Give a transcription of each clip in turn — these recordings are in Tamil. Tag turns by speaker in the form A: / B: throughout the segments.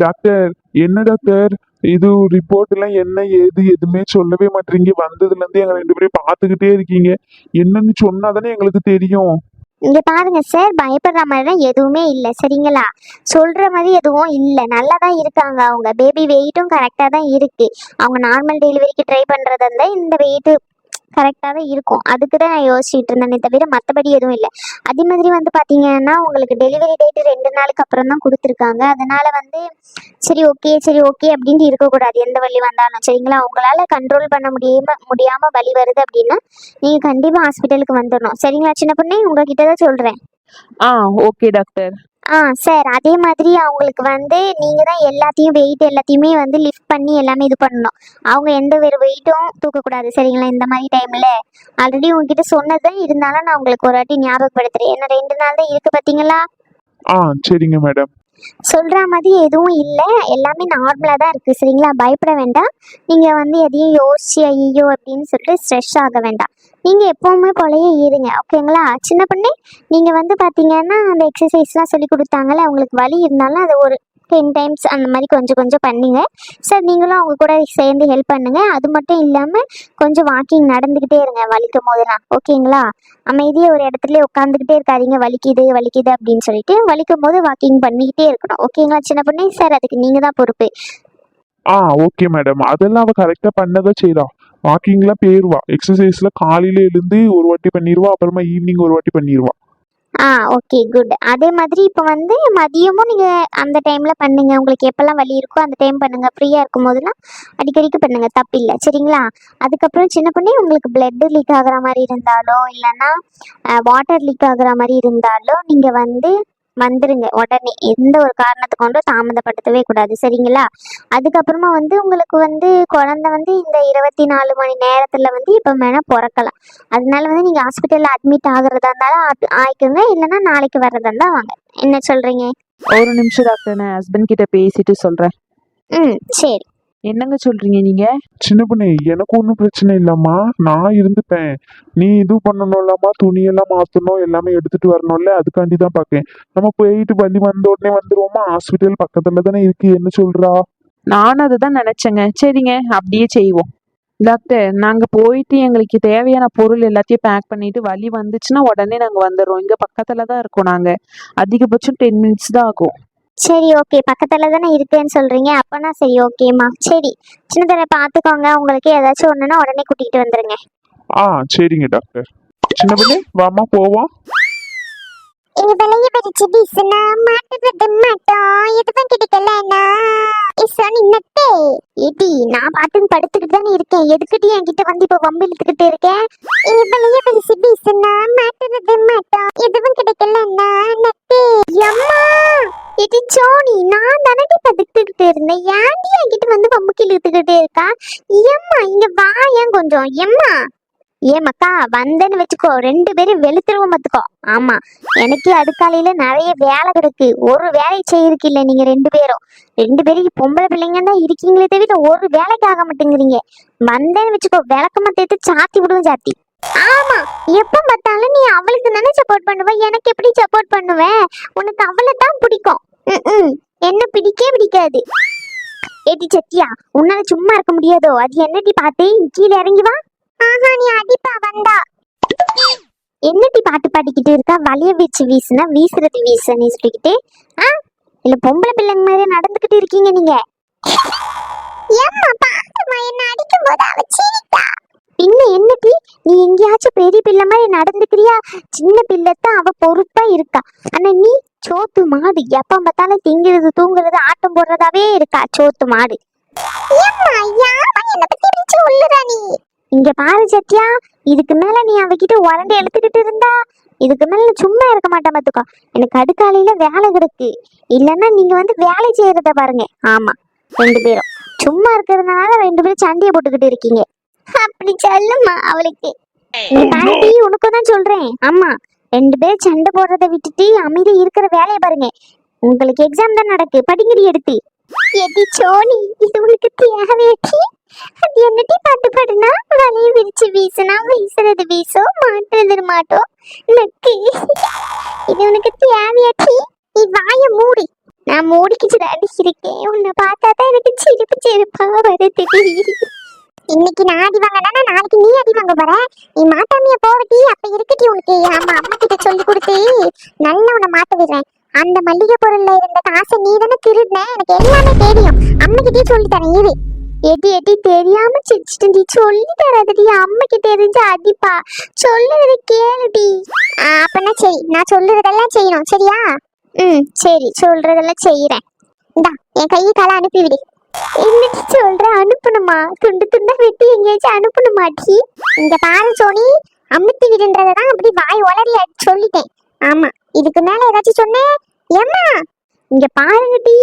A: டாக்டர், என்ன டாக்டர் இது? ரிப்போர்ட் எல்லாம் என்ன ஏது எதுவுமே சொல்லவே மாட்டீங்க. வந்ததுல இருந்து எங்க ரெண்டு பேரையும் பார்த்துக்கிட்டே இருக்கீங்க. என்னன்னு சொன்னாதானே எங்களுக்கு தெரியும்.
B: இங்க பாருங்க சார், பயப்படுற மாதிரிலாம் எதுவுமே இல்லை சரிங்களா? சொல்ற மாதிரி எதுவும் இல்லை, நல்லா தான் இருக்காங்க. அவங்க பேபி வெயிட்டும் கரெக்டாக தான் இருக்கு. அவங்க நார்மல் டெலிவரிக்கு ட்ரை பண்றதா இருந்தா இந்த வெயிட் கரெக்டாக தான் இருக்கும். அதுக்கு தான் நான் யோசிச்சுட்டு இருந்தேனே தவிர மற்றபடி எதுவும் இல்லை. அதே மாதிரி வந்து பார்த்தீங்கன்னா உங்களுக்கு டெலிவரி டேட்டு 2 நாளுக்கு அப்புறம் தான் கொடுத்துருக்காங்க. அதனால வந்து சரி ஓகே அப்படின்ட்டு இருக்கக்கூடாது. எந்த வலி வந்தாலும் சரிங்களா? உங்களால் கண்ட்ரோல் பண்ண முடியாமல் வலி வருது அப்படின்னா நீங்கள் கண்டிப்பாக ஹாஸ்பிட்டலுக்கு வந்துடணும் சரிங்களா? சின்ன பொண்ணே உங்ககிட்ட தான் சொல்கிறேன்.
C: Okay doctor.
B: சார், அதே மாதிரி அவங்களுக்கு வந்து நீங்கள் தான் வெயிட் எல்லாத்தையுமே வந்து லிஃப்ட் பண்ணி எல்லாமே இது பண்ணணும். அவங்க எந்த ஒரு வெயிட்டும் தூக்கக்கூடாது சரிங்களா? இந்த மாதிரி டைமில் ஆல்ரெடி உங்ககிட்ட சொன்னது இருந்தாலும் நான் உங்களுக்கு ஒரு வாட்டி ஞாபகப்படுத்துகிறேன். ஏன்னா 2 நாள் தான் இருக்குது பார்த்தீங்களா?
A: சரிங்க மேடம்.
B: சொல்கிற மாதிரி எதுவும் இல்லை, எல்லாமே நார்மலாக தான் இருக்குது சரிங்களா? பயப்பட வேண்டாம். நீங்கள் வந்து எதையும் யோசிச்சு ஐயோ அப்படின்னு சொல்லிட்டு ஸ்ட்ரெஸ் ஆக வேண்டாம். நீங்கள் எப்போவுமே போலயே இருங்க ஓகேங்களா? சின்ன பொண்ணே, நீங்கள் வந்து பார்த்தீங்கன்னா அந்த எக்ஸசைஸ்லாம் சொல்லி கொடுத்தாங்களே, உங்களுக்கு வலி இருந்தாலும் அதை ஒரு 10 டைம்ஸ் அந்த மாதிரி கொஞ்சம் கொஞ்சம் பண்ணுங்க சார். நீங்களும் அவங்க கூட சேர்ந்து ஹெல்ப் பண்ணுங்க. அது மட்டும் இல்லாமல் கொஞ்சம் வாக்கிங் நடந்துக்கிட்டே இருங்க வலிக்கும் போதெல்லாம் ஓகேங்களா? அமைதியாக ஒரு இடத்துல உட்காந்துக்கிட்டே இருக்காதீங்க. வலிக்குது அப்படின்னு சொல்லிட்டு வலிக்கும் போது வாக்கிங் பண்ணிக்கிட்டே இருக்கணும் ஓகேங்களா சின்ன பொண்ணே? சார், அதுக்கு நீங்கள் தான் பொறுப்பு.
A: Okay madam. அதெல்லாம் அவ கரெக்டா பண்ணதான் செய்றா. வாக்கிங்லாம் போயிருவா. எக்ஸசைஸ்ல காலையில எழுந்து ஒரு வாட்டி பண்ணிடுவா, அப்புறமா ஈவினிங் ஒரு வாட்டி பண்ணிடுவா.
B: Okay good. அதே மாதிரி இப்போ வந்து மதியமும் நீங்கள் அந்த டைமில் பண்ணுங்க. உங்களுக்கு எப்போல்லாம் வலி இருக்கோ அந்த டைம் பண்ணுங்கள். ஃப்ரீயாக இருக்கும் போதெல்லாம் அடிக்கடிக்கு பண்ணுங்கள், தப்பில்லை சரிங்களா? அதுக்கப்புறம் சின்ன பொண்ணே, உங்களுக்கு பிளட் லீக் ஆகுற மாதிரி இருந்தாலோ இல்லைன்னா வாட்டர் லீக் ஆகுற மாதிரி இருந்தாலோ நீங்கள் வந்து வந்துருங்க உடனே. எந்த ஒரு காரணத்தை கொண்டும் தாமதப்படுத்தவே கூடாது சரிங்களா? அதுக்கப்புறமா வந்து உங்களுக்கு வந்து குழந்தை வந்து இந்த 24 மணி நேரத்தில் வந்து இப்போ வேணால் பிறக்கலாம். அதனால வந்து நீங்கள் ஹாஸ்பிட்டலில் அட்மிட் ஆகுறதா இருந்தாலும் ஆயிக்குங்க, இல்லைன்னா நாளைக்கு வர்றதா இருந்தால் வாங்க. என்ன சொல்கிறீங்க?
C: ஒரு நிமிஷம் டாக்டர், நான் ஹஸ்பண்ட் கிட்ட பேசிட்டு சொல்றேன்.
B: சரி.
C: என்னங்க சொல்றீங்க நீங்க?
A: சின்ன பொண்ணு, எனக்கு ஒன்றும் பிரச்சனை இல்லம்மா, நான் இருந்துப்பேன். நீ இது பண்ணணும்லம்மா, துணியெல்லாம் மாற்றணும், எல்லாமே எடுத்துட்டு வரணும்ல, அதுக்காண்டி தான் பார்க்கேன். நம்ம போயிட்டு வண்டி வந்த உடனே வந்துருவோமா? ஹாஸ்பிட்டல் பக்கத்துல தானே இருக்கு. என்ன சொல்றா?
C: நானும் அதுதான் நினைச்சேங்க. சரிங்க, அப்படியே செய்வோம். டாக்டர், நாங்க போயிட்டு எங்களுக்கு தேவையான பொருள் எல்லாத்தையும் பேக் பண்ணிட்டு வலி வந்துச்சுன்னா உடனே நாங்க வந்துடுறோம். இங்க பக்கத்துல தான் இருக்கோம். நாங்க அதிகபட்சம் 10 மினிட்ஸ் தான் ஆகும்.
B: சரி ஓகே, பக்கத்தில் தானே இருக்குன்னு சொல்கிறீங்க, அப்போனா சரி ஓகேம்மா. சரி, சின்ன தடவை பார்த்துக்கோங்க. உங்களுக்கு ஏதாச்சும் ஒன்றுனா உடனே கூட்டிகிட்டு வந்துடுங்க.
A: சரிங்க டாக்டர். சின்ன பொண்ணு வாமா போவோம்.
B: விலைய பறிச்சு வீசுனா மாட்டுறது மாட்டோம், எதுவும் கிடைக்கலன்னா நின்னட்டே ஏடி. நான் பாட்டுன்னு படுத்துக்கிட்டு தானே இருக்கேன், எதுக்கிட்டு என்கிட்ட வந்து இப்போ வம்பு இழுத்துக்கிட்டு இருக்கேன்? விலைய பறிச்சு வீசுனா மாட்டுறது மாட்டோம், எதுவும் கிடைக்கலன்னா நட்டே. அம்மா ஏடி சோனி, நான் தானே படுத்துக்கிட்டு இருந்தேன், ஏன்டி என்கிட்ட வந்து வம்புக்கு இழுத்துக்கிட்டே இருக்கா? ஏம்மா இங்க வா, ஏன் கொஞ்சம் ஏம்மா. ஏமாக்கா வந்தேன்னு வச்சுக்கோ, 2 பேரும் வெளுத்துருவோம் பார்த்துக்கோ. ஆமா, எனக்கு அடுக்காலையில நிறைய வேலை கிடக்கு, ஒரு வேலையை செய்யறதுக்கு இல்லை. நீங்க 2 பேரும் பொம்பளை பிள்ளைங்க தான் இருக்கீங்களே தவிர ஒரு வேலைக்கு ஆக மாட்டேங்கிறீங்க. வந்தேன்னு வச்சுக்கோ, விளக்கமா தேத்து சாத்தி விடுவோம் சாத்தி. ஆமா, எப்ப பார்த்தாலும் நீ அவளுக்கு தானே சப்போர்ட் பண்ணுவ, எனக்கு எப்படி சப்போர்ட் பண்ணுவேன்? உனக்கு அவளை தான் பிடிக்கும். என்ன பிடிக்காது. ஏடி சத்தியா, உன்னால சும்மா இருக்க முடியாதோ? அது என்னடி பாத்து கீழே இறங்கி வா. நீ அடிப்பா வந்தா. என்னடி பாட்டு பாடிக்கிட்டு இருக்கா? வலிய வச்சு வீசுனா வீசுறது வீசுன்னு சொல்லிக்கிட்டு இல்ல பொம்பளை பிள்ளைங்க மாதிரி நடந்துகிட்டு இருக்கீங்க நீங்க. என்ன அடிக்கும் போது அவ சிரித்தா. பின்ன என்னடி, நீ எங்கேயாச்சும் பெரிய பிள்ளை மாதிரி நடந்துக்கிறியா? சின்ன பிள்ளைத்தான் அவ பொறுப்பா இருக்கா. ஆனா நீ சோத்து மாடு, எப்ப பார்த்தாலும் திங்கிறது தூங்குறது ஆட்டம் போடுறதாவே இருக்கா சோத்து மாடு. இங்க பாரு சத்யா, இதுக்கு மேல நீ அவகிட்ட உரண்டு எழுத்துக்கிட்டு இருந்தா இதுக்கு மேல சும்மா இருக்க மாட்டேன் பாத்துக்கோ. எனக்கு அடுக்காலையில வேலை கிடக்கு, இல்லன்னா நீங்க வந்து வேலை செய்யறத பாருங்க. ஆமா, 2 பேரும் சும்மா இருக்கிறதுனால 2 பேரும் சண்டையை போட்டுக்கிட்டு இருக்கீங்க. அப்படி சொல்லுமா அவளுக்கு. உனக்கு தான் சொல்றேன். ஆமா, 2 பேரும் சண்டை போடுறத விட்டுட்டு அமைதி இருக்கிற வேலையை பாருங்க. உங்களுக்கு எக்ஸாம் தான் நடக்கு, படிங்கடி எடுத்து. எடி சோனி, இது உனக்கு தேவையாட்டி? அது என்னடி பாட்டு பாடுனா? வலைய விரிச்சு வீசுனா வீசுறது வீசோ, மாட்டுறது மாட்டோம் நக்கு. இது உனக்கு தேவையாட்டி? நீ வாய மூடி. நான் மூடிக்கிட்டு தாண்டி இருக்கேன். உன்னை பார்த்தா தான் எனக்கு சிரிப்பு சிரிப்பா வருது. இன்னைக்கு நான் அடி வாங்கினா நாளைக்கு நீ அடி வாங்க போற. நீ மாட்டாமைய போவட்டி அப்ப இருக்கட்டி உனக்கு. ஆமா, அம்மா கிட்ட சொல்லி கொடுத்து நல்லா உன்னை மாட்ட விடுறேன். அந்த மல்லிகை பொருள்ல இருந்த காசை நீ தானே திருடுன, எனக்கு எல்லாமே தெரியும். அம்மா கிட்டே சொல்லி தரேன் இரு. எடி எடி தெரியாம சிரிச்சிட்டு சொல்லி தராதடி. அம்மைக்கு தெரிஞ்ச அடிப்பா. சொல்லுறது கேளுடி. அப்பனா சரி, நான் சொல்லுறதெல்லாம் செய்யணும் சரியா? சரி, சொல்றதெல்லாம் செய்யறேன். இந்தா என் கையை காலை அனுப்பி விடு. என்னடி சொல்ற? அனுப்பணுமா? துண்டு துண்டா வெட்டி எங்கேயாச்சும் அனுப்பணுமாட்டி? இங்க பாரு சோனி, அமுத்தி விடுன்றதான் அப்படி வாய் உளறி சொல்லிட்டேன். ஆமா, இதுக்கு மேல ஏதாச்சும் சொன்னேன் எம்மா. இங்க பாருங்கடி,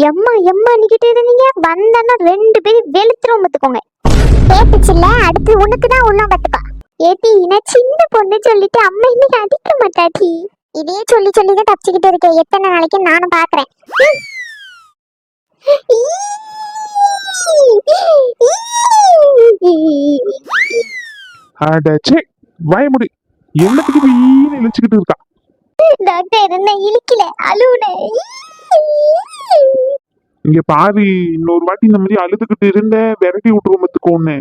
B: எம்மா எம்மா நிக்கிட்டு இருந்தீங்க, வந்தானா 2 பேரும் வெளுத்துரும் பார்த்துக்கோங்க. கேட்டுச்சுல்ல, அடுத்து உனக்கு தான் உள்ள பார்த்துக்கோ. ஏட்டி நான் சின்ன பொண்ணு சொல்லிட்டு அம்மா இன்னைக்கு அடிக்க மாட்டாட்டி. இதே சொல்லி சொல்லிதான் தப்பிச்சுக்கிட்டு இருக்கேன். எத்தனை நாளைக்கு நானும் பாக்குறேன்.
A: அடச்சே, வாயமுடி. எல்லாத்துக்கு வீண் இழிச்சுக்கிட்டு இருக்கா.
B: டாக்டர் என்ன இழிக்கல, அழுவுனே.
A: இங்க பாரு, இன்னொரு வாட்டி இந்த மாதிரி அழுதுகிட்டு இருந்த விரட்டி விட்டுருவோம் பார்த்துக்கோன்னு.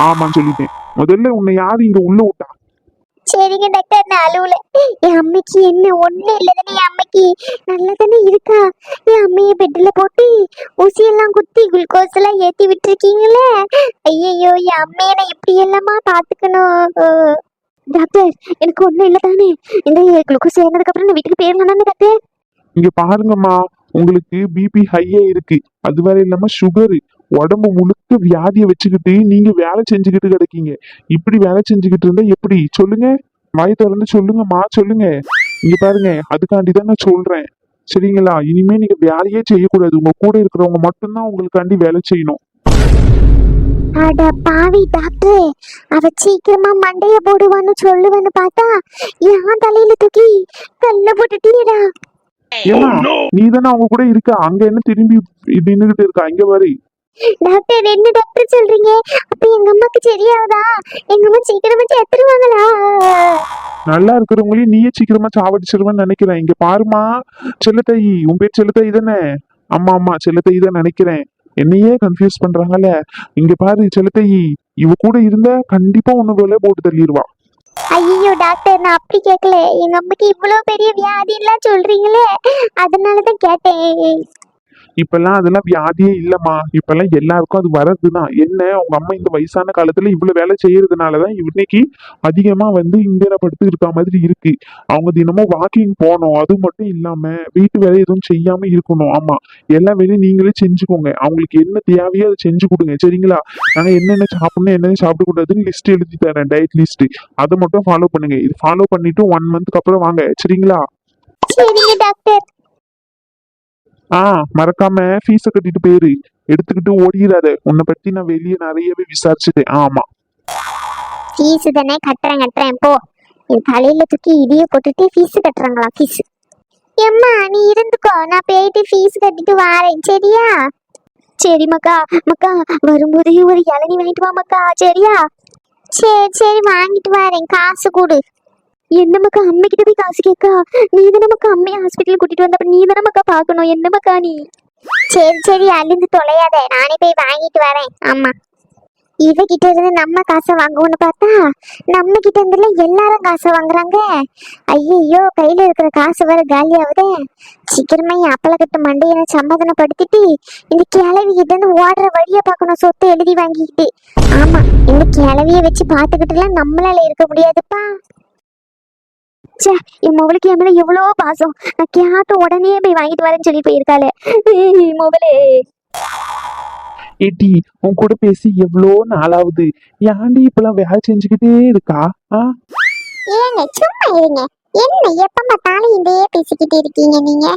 A: ஆமான்னு சொல்லிட்டேன். முதல்ல உன்னை யாரு இங்க உள்ள விட்டா?
B: சரிங்க டாக்டர், நான் அழுவல. என் அம்மைக்கு என்ன ஒண்ணு இல்லதானே? என் அம்மைக்கு நல்லா தானே இருக்கா? என் அம்மைய பெட்ல போட்டு ஊசியெல்லாம் குத்தி குளுக்கோஸ் எல்லாம் ஏத்தி விட்டுருக்கீங்களே. ஐயோ, என் அம்மைய நான் எப்படி எல்லாமா பாத்துக்கணும்? டாக்டர் எனக்கு ஒண்ணும் இல்ல தானே? இந்த குளுக்கோஸ் ஏறினதுக்கு அப்புறம் நான் வீட்டுக்கு போயிடலாம் தானே டாக்டர்?
A: இங்க பாருங்கம்மா, உங்களுக்கு பிபி ஹையா இருக்கு. அது வேற இல்லாம சுகரு. உடம்பு முழுக்க வியாதியை வச்சுக்கிட்டு நீங்க வேலை செஞ்சுக்கிட்டு கிடைக்கீங்க. இப்படி வேலை செஞ்சுக்கிட்டு இருந்தா எப்படி? சொல்லுங்க, வாய் திறந்து சொல்லுங்கம்மா, சொல்லுங்க. இங்க பாருங்க, அதுக்காண்டிதான் நான் சொல்றேன் சரிங்களா? இனிமே நீங்க வேலையே செய்யக்கூடாது. உங்க கூட இருக்கிறவங்க மட்டும்தான் உங்களுக்காண்டி வேலை செய்யணும்.
B: அட பாவி டாக்டர், அவ சீக்கிரமா மண்டைய போடுவான்னு சொல்லுவேன்னு பார்த்தா என் தலையில தூக்கி கல்ல போட்டுட்டியடா.
A: ஏமா, நீ தானே அவங்க கூட இருக்க, அங்க என்ன திரும்பி நின்னுகிட்டு இருக்கா? இங்க பாரு.
B: டாக்டர் என்ன டாக்டர் சொல்றீங்க? அப்ப எங்க அம்மாக்கு சரியாவதா? எங்க அம்மா சீக்கிரமா செத்துருவாங்களா?
A: நல்லா இருக்கிறவங்களையும் நீயே சீக்கிரமா சாவடிச்சிருவேன்னு நினைக்கிறேன். இங்க பாருமா செல்லத்தாயி, உன் பேர் செல்லத்தாயி தானே? ஆமா ஆமா, செல்லத்தாயி தான் நினைக்கிறேன். என்னையே கன்ஃபியூஸ் பண்றாங்கல்ல. இங்க பாரு செல்லத்தாயி, இவ கூட இருந்தா கண்டிப்பா உன்னை வேலை போட்டு தள்ளிடுவா.
B: ஐயோ டாக்டர், நான் அப்படி கேட்கல. எங்க அம்மாக்கு இவ்வளவு பெரிய வியாதி எல்லாம் சொல்றீங்களே, அதனாலதான் கேட்டேன்.
A: இப்பெல்லாம் அதெல்லாம் வியாதியே இல்லம்மா. இப்பெல்லாம் எல்லாருக்கும் அது வர்றதுதான். என்ன, உங்க அம்மா இந்த வயசான காலத்துல இவ்வளவு வேலை செய்யறதுனாலதான் இன்னைக்கு அதிகமா இந்திரப்படுத்தி இருக்க மாதிரி இருக்கு. அவங்க தினமும் வாக்கிங் போகணும். அது மட்டும் இல்லாம வீட்டு வேலை எதுவும் செய்யாம இருக்கணும். ஆமா, எல்லா வேலையும் நீங்களே செஞ்சுக்கோங்க. அவங்களுக்கு என்ன தேவையோ அதை செஞ்சு கொடுங்க சரிங்களா? நாங்க என்னென்ன சாப்பிடணும் என்னென்ன சாப்பிடக்கூடாதுன்னு லிஸ்ட் எழுதி தரேன், டயட் லிஸ்ட். அதை மட்டும் ஃபாலோ பண்ணுங்க. இது ஃபாலோ பண்ணிட்டு 1 மந்த்க்கு அப்புறம் வாங்க சரிங்களா?
B: சரிங்க டாக்டர்.
A: மறக்காம ஃபீஸ கட்டிட்டு போயிரு. எடுத்துக்கிட்டு ஓடிடாத. உன்னை பத்தி நான் வெளியே நிறையவே விசாரிச்சுட்டேன். ஆமா,
B: ஃபீஸ் தானே கட்டுறேன் போ. என் தலையில தூக்கி இதையே போட்டுட்டு ஃபீஸ் கட்டுறாங்களா? ஃபீஸ் எம்மா நீ இருந்துக்கோ, நான் போயிட்டு ஃபீஸ் கட்டிட்டு வாரேன் சரியா? சரி மக்கா. மக்கா வரும்போது ஒரு இளநீ வாங்கிட்டு வா மக்கா சரியா? சரி சரி, வாங்கிட்டு வரேன். காசு கொடு. என்ன மக்கா, அம்மை கிட்ட போய் காசு கேட்கா? நீ தானே மக்கா அம்மையை ஹாஸ்பிட்டல் கூட்டிட்டு வந்தப்ப நீ தானே மக்கா பாக்கணும். என்ன மக்கா நீ? சரி சரி, அழிந்து தொலையாத, நானே போய் வாங்கிட்டு வரேன். ஆமா, இவகிட்ட இருந்து நம்ம காசை வாங்குவோன்னு பார்த்தா நம்ம கிட்ட இருந்துல எல்லாரும் காசை வாங்குறாங்க. ஐயோ, கையில இருக்கிற காசு வேற காலியாகுதே. சீக்கிரமா என் அப்பளை கட்டு மண்டையை சமாதானப்படுத்திட்டு இந்த கிளவி கிட்ட இருந்து ஓடுற வழிய பார்க்கணும். சொத்தை எழுதி வாங்கிக்கிட்டு. ஆமா, இந்த கிளவிய வச்சு பாத்துக்கிட்டுலாம் நம்மளால இருக்க முடியாதுப்பா. சே, என் மொபைலுக்கு என் மேல எவ்வளோ பாசம். நான் கேட்ட உடனே போய் வாங்கிட்டு வரேன்னு சொல்லி போயிருக்காளே மொபைலே.
A: ஏட்டி, உன் கூட பேசி எவ்வளோ நாளாவது. ஏன்டி இப்பெல்லாம் வேலை செஞ்சுக்கிட்டே இருக்கா?
B: ஏங்க சும்மா இருங்க. என்ன எப்ப பார்த்தாலும் இதையே பேசிக்கிட்டு இருக்கீங்க நீங்க?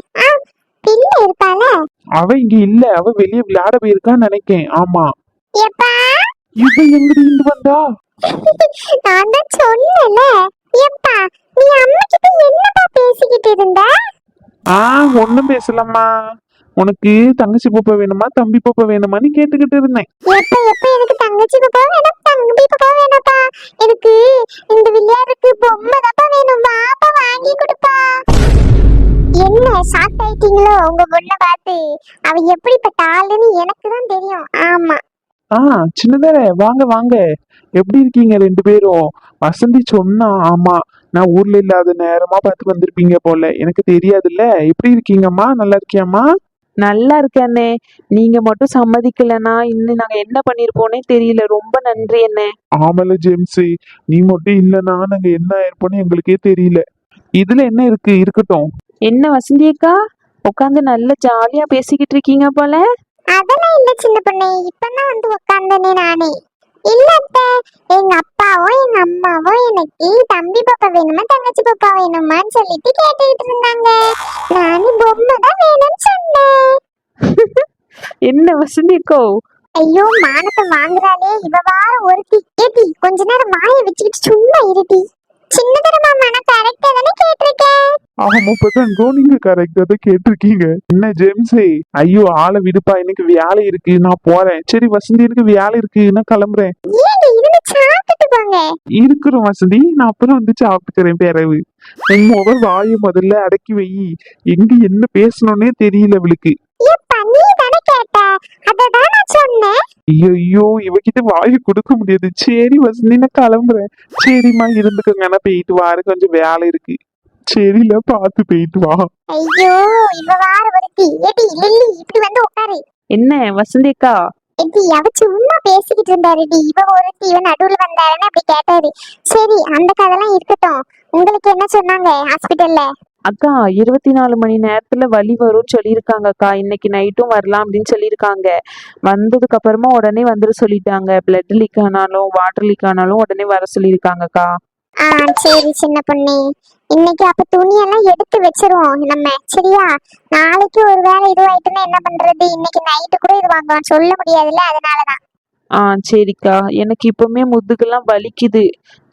B: பிள்ளை இருப்பால.
A: அவ இங்க இல்ல, அவ வெளியே விளையாட போயிருக்கான்னு நினைக்கேன். ஆமா.
B: எப்பா
A: இவ எங்கடி இருந்து வந்தா?
B: நான் தான் சொன்னேன்ல. எப்பா நீ அம்மா கிட்ட என்னப்பா பேசிக்கிட்டு இருந்த?
A: ஒண்ணும் பேசலம்மா. உனக்கு தங்கச்சி பாப்பா வேணுமா தம்பி பாப்பா வேணுமான்னு கேட்டுக்கிட்டு இருந்தேன்.
B: எப்ப எனக்கு தங்கச்சி பாப்பா வேணும், தம்பி பாப்பா வேணும்ப்பா. எனக்கு இந்த விளையாடுறதுக்கு பொம்மை தான்ப்பா வேணும். வாப்பா வாங்கி கொடுப்பா. என்ன ஷாக் ஆயிட்டீங்களோ உங்க பொண்ணை பார்த்து? அவ எப்படிப்பட்ட ஆளுன்னு எனக்கு தான் தெரியும். ஆமா.
A: ஆ சின்னதானே வாங்க வாங்க. எப்படி இருக்கீங்க ரெண்டு பேரும்? வசந்தி சொன்னா ஆமா, நான் ஊர்ல இல்லாத நேரமா பார்த்து வந்திருப்பீங்க போல, எனக்கு தெரியாதுல்ல. எப்படி இருக்கீங்கம்மா? நல்லா இருக்கியாம்மா?
C: நல்லா இருக்கேண்ணே. நீங்க மட்டும் சம்மதிக்கலன்னா இன்னும் நாங்க என்ன பண்ணிருப்போனே தெரியல. ரொம்ப நன்றி அண்ணே.
A: ஆமல ஜேம்ஸ், நீ மட்டும் இல்லைன்னா நாங்க என்ன ஆயிருப்போம்னு எங்களுக்கே தெரியல. இதுல என்ன இருக்கு, இருக்கட்டும்.
C: என்ன வசந்தி அக்கா, உட்காந்து நல்ல ஜாலியா பேசிக்கிட்டு இருக்கீங்க போல.
B: அதெல்லாம் இல்ல சின்ன பொண்ணு, இப்பதான் வந்து உட்கார்ந்தனே நானே. இல்ல அத்தை, எங்க அப்பாவும் எங்க அம்மாவும் எனக்கு தம்பி பாப்பா வேணுமா தங்கச்சி பாப்பா வேணுமான்னு சொல்லிட்டு கேட்டுக்கிட்டு இருந்தாங்க. நானும் பொம்மை தான் வேணும்னு சொன்னேன்.
C: என்ன வசந்தி அக்கோ,
B: ஐயோ மானத்தை வாங்குறாளே இவ வார ஒருத்தி. ஏடி கொஞ்ச நேரம் வாயை வச்சுக்கிட்டு சும்மா இருடி. சின்னதரமா மன கரெக்டா தானே கேட்டிருக்கேன்.
A: ஆமா பதங்கோ, நீங்க கரெக்டா தான் கேட்டிருக்கீங்க. என்ன ஜேம்ஸே, ஐயோ ஆளை விடுப்பா, எனக்கு வேலை இருக்கு, நான் போறேன். சரி வசந்தி, எனக்கு வேலை இருக்கு, நான் கிளம்புறேன்.
B: ஏடி இருந்து சாப்பிட்டுட்டு போங்க.
A: இருக்கிறோம் வசந்தி, நான் அப்புறம் வந்து சாப்பிட்டுக்கிறேன் பிறகு. உன் வாயை முதல்ல அடக்கி வை. எங்க என்ன பேசணும்னே தெரியல அவளுக்கு.
B: ஏப்பா நீ தானே கேட்ட, அததான் நான் சொன்னேன்.
A: ஐயோ இவகிட்ட வாயை கொடுக்க முடியாது. சரி வசந்தி, நான் கிளம்புறேன். சரிம்மா இருந்துக்கோங்க, நான் போயிட்டு வாரு, கொஞ்சம் வேலை இருக்கு. சரில பார்த்து போயிட்டு வா.
B: ஐயோ இவ வார ஒருத்தி. ஏடி லில்லி இப்படி வந்து உட்காரு.
C: என்ன வசந்தி அக்கா?
B: ஏடி அவ சும்மா பேசிக்கிட்டு இருந்தாருடி. இவ ஒருத்தி இவ நடுவுல வந்தாருன்னு அப்படி கேட்டாரு. சரி அந்த கதைலாம் இருக்கட்டும். உங்களுக்கு என்ன சொன்னாங்க ஹாஸ்பிட்டல்ல?
C: அக்கா 24 மணி நேரத்துல வலி வரும்னு சொல்லியிருக்காங்க அக்கா. இன்னைக்கு நைட்டும் வரலாம் அப்படின்னு சொல்லியிருக்காங்க. வந்ததுக்கு அப்புறமா உடனே வந்துட சொல்லிட்டாங்க. பிளட் லீக் ஆனாலும் வாட்டர் லீக் ஆனாலும் உடனே வர சொல்லியிருக்காங்கக்கா.
B: ஆ சரி சின்ன பொண்ணு, இன்னைக்கு அப்ப துணியெல்லாம் எடுத்து வச்சிருவோம் நம்ம, சரியா? நாளைக்கு ஒரு வேளை இதுவாயிட்டுன்னா என்ன பண்றது? இன்னைக்கு நைட்டு கூட இது வாங்கலாம் சொல்ல முடியாதுல்ல, அதனாலதான்.
C: ஆ சரிக்கா. எனக்கு இப்பவுமே முதுகெல்லாம் வலிக்குது.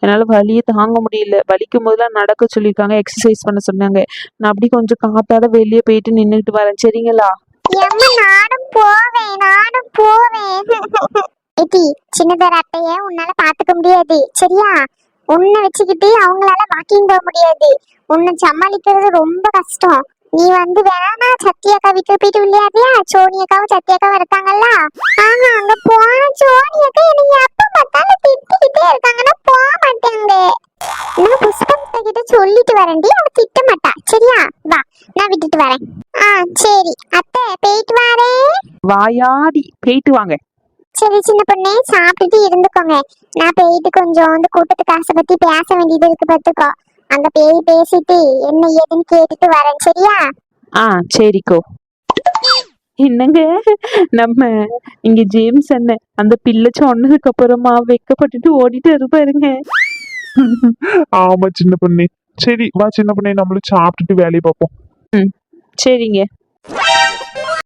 C: என்னால வலியை தாங்க முடியல. வலிக்கும் போதெல்லாம் நடக்க சொல்லியிருக்காங்க, எக்ஸசைஸ் பண்ண சொன்னாங்க. நான் அப்படி கொஞ்சம் காத்தாட வெளியே போயிட்டு நின்றுட்டு வரேன், சரிங்களா?
B: எம்மா நானும் போவேன், நானும் போவேன். ஏடி சின்னதர அத்தைய உன்னால பாத்துக்க முடியாது, சரியா? உன்னை வச்சுக்கிட்டு அவங்களால வாக்கிங் போக முடியாது. உன்னை சமாளிக்கிறது ரொம்ப கஷ்டம். நீ வந்து வேணா சத்தியக்கா வீட்டுல போயிட்டு விளையாடுறியா? சோனியக்காவும் சத்தியக்காவும் இருக்காங்கல்ல. ஆனா அங்க போன சோனியக்கா என்னை எப்ப பார்த்தாலும் திட்டிக்கிட்டே இருக்காங்கன்னா போக மாட்டேங்க. நான் புஷ்பத்தை கிட்ட சொல்லிட்டு வரேன்டி, அவ திட்ட மாட்டா, சரியா? வா நான் விட்டுட்டு வரேன். ஆ சரி அத்தை, போயிட்டு வரேன்.
C: வாயாடி போயிட்டு வாங்க.
B: சரி சின்ன பொண்ணே, சாப்பிட்டுட்டு இருந்துக்கோங்க. நான் போயிட்டு கொஞ்சம் வந்து கூட்டத்து காசை பத்தி பேச வேண்டியது இருக்கு, பார்த்துக்கோ. அங்க போய் பேசிட்டு என்ன ஏதுன்னு கேட்டுட்டு வரேன், சரியா?
C: ஆ சரிக்கோ. என்னங்க, நம்ம இங்க ஜேம்ஸ் அண்ணன் அந்த பிள்ளை சொன்னதுக்கு அப்புறமா வெக்கப்பட்டுட்டு ஓடிட்டு இருப்பாருங்க.
A: ஆமா சின்ன பொண்ணே. சரி வா சின்ன பொண்ணே, நம்மளும் சாப்பிட்டுட்டு வேலையை பார்ப்போம்.
C: சரிங்க.